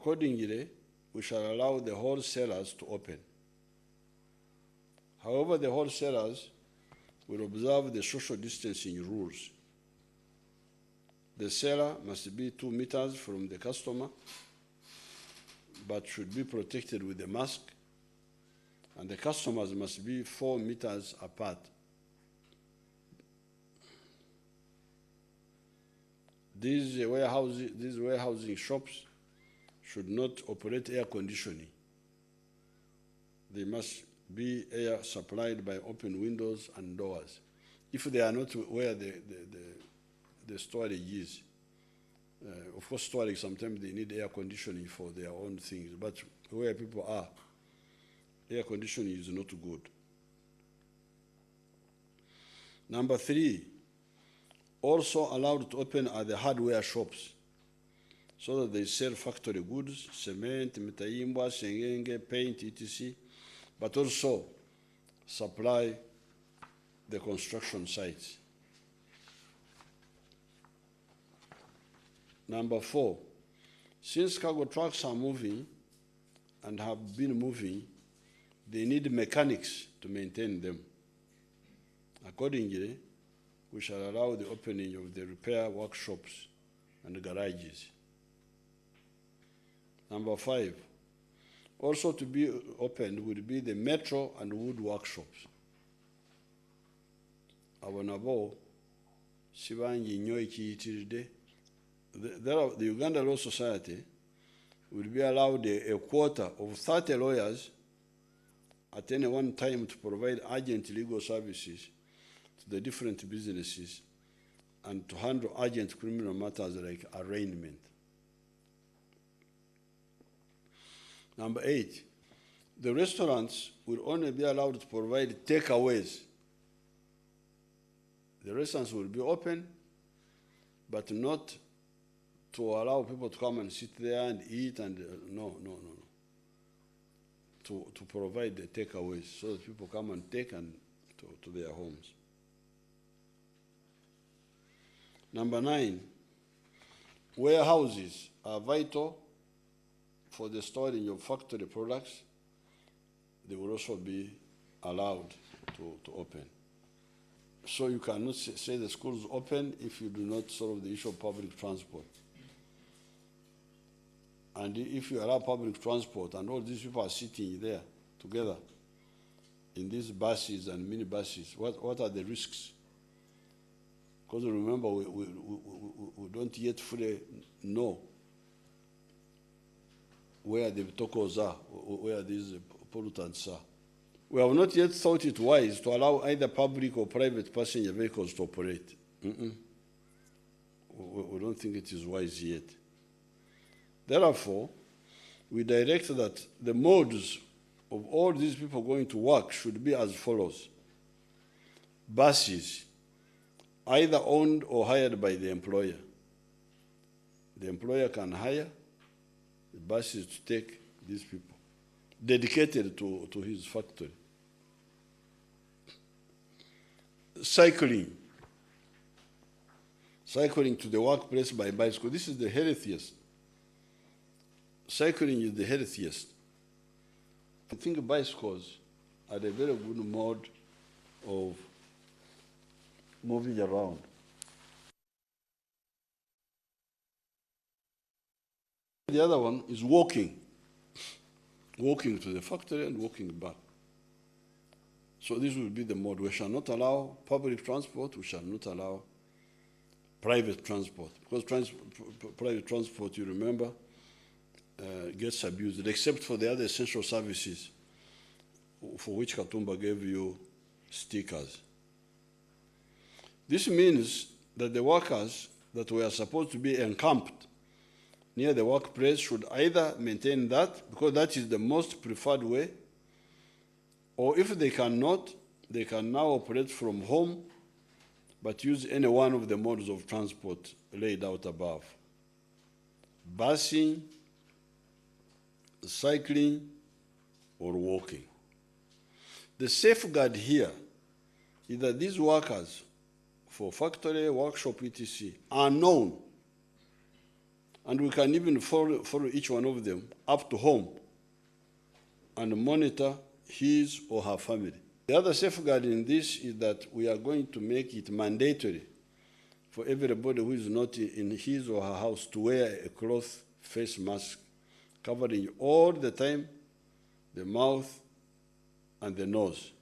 Accordingly, we shall allow the wholesalers to open. However, the wholesalers will observe the social distancing rules. The seller must be 2 meters from the customer, but should be protected with a mask, and the customers must be 4 meters apart. These warehousing shops should not operate air conditioning. They must be air supplied by open windows and doors. If they are not where the storage is, of course storage, sometimes they need air conditioning for their own things, but where people are, air conditioning is not good. Number 3, also allowed to open are the hardware shops, so that they sell factory goods, cement, mitaimbwa, sengenge, paint, etc., but also supply the construction sites. Number 4, since cargo trucks are moving and have been moving, they need mechanics to maintain them. Accordingly, we shall allow the opening of the repair workshops and garages. Number 5, also to be opened would be the metro and wood workshops. Abonabo, sibangi nnyo ekiyitiridde. The Uganda Law Society will be allowed a quota of 30 lawyers at any one time to provide urgent legal services to the different businesses and to handle urgent criminal matters like arraignment. Number 8, the restaurants will only be allowed to provide takeaways. The restaurants will be open, but not to allow people to come and sit there and eat and no. To provide the takeaways so that people come and take and to their homes. Number 9, warehouses are vital for the storage of factory products. They will also be allowed to open. So you cannot say the schools open if you do not solve the issue of public transport. And if you allow public transport and all these people are sitting there together in these buses and minibuses, what are the risks? Because remember, we don't yet fully know where the tokos are, where these pollutants are. We have not yet thought it wise to allow either public or private passenger vehicles to operate. We don't think it is wise yet. Therefore, we direct that the modes of all these people going to work should be as follows. Buses, either owned or hired by the employer. The employer can hire the buses to take these people, dedicated to his factory. Cycling to the workplace by bicycle. This is the healthiest. Cycling is the healthiest. I think bicycles are a very good mode of moving around. The other one is walking to the factory and walking back. So this will be the mode. We shall not allow public transport, we shall not allow private transport, because private transport, you remember, gets abused, except for the other essential services for which Katumba gave you stickers. This means that the workers that were supposed to be encamped near the workplace should either maintain that, because that is the most preferred way, or if they cannot, they can now operate from home, but use any one of the modes of transport laid out above. Busing, cycling, or walking. The safeguard here is that these workers for factory, workshop, etc. are known And we can even follow each one of them up to home and monitor his or her family. The other safeguard in this is that we are going to make it mandatory for everybody who is not in his or her house to wear a cloth face mask covering all the time the mouth and the nose.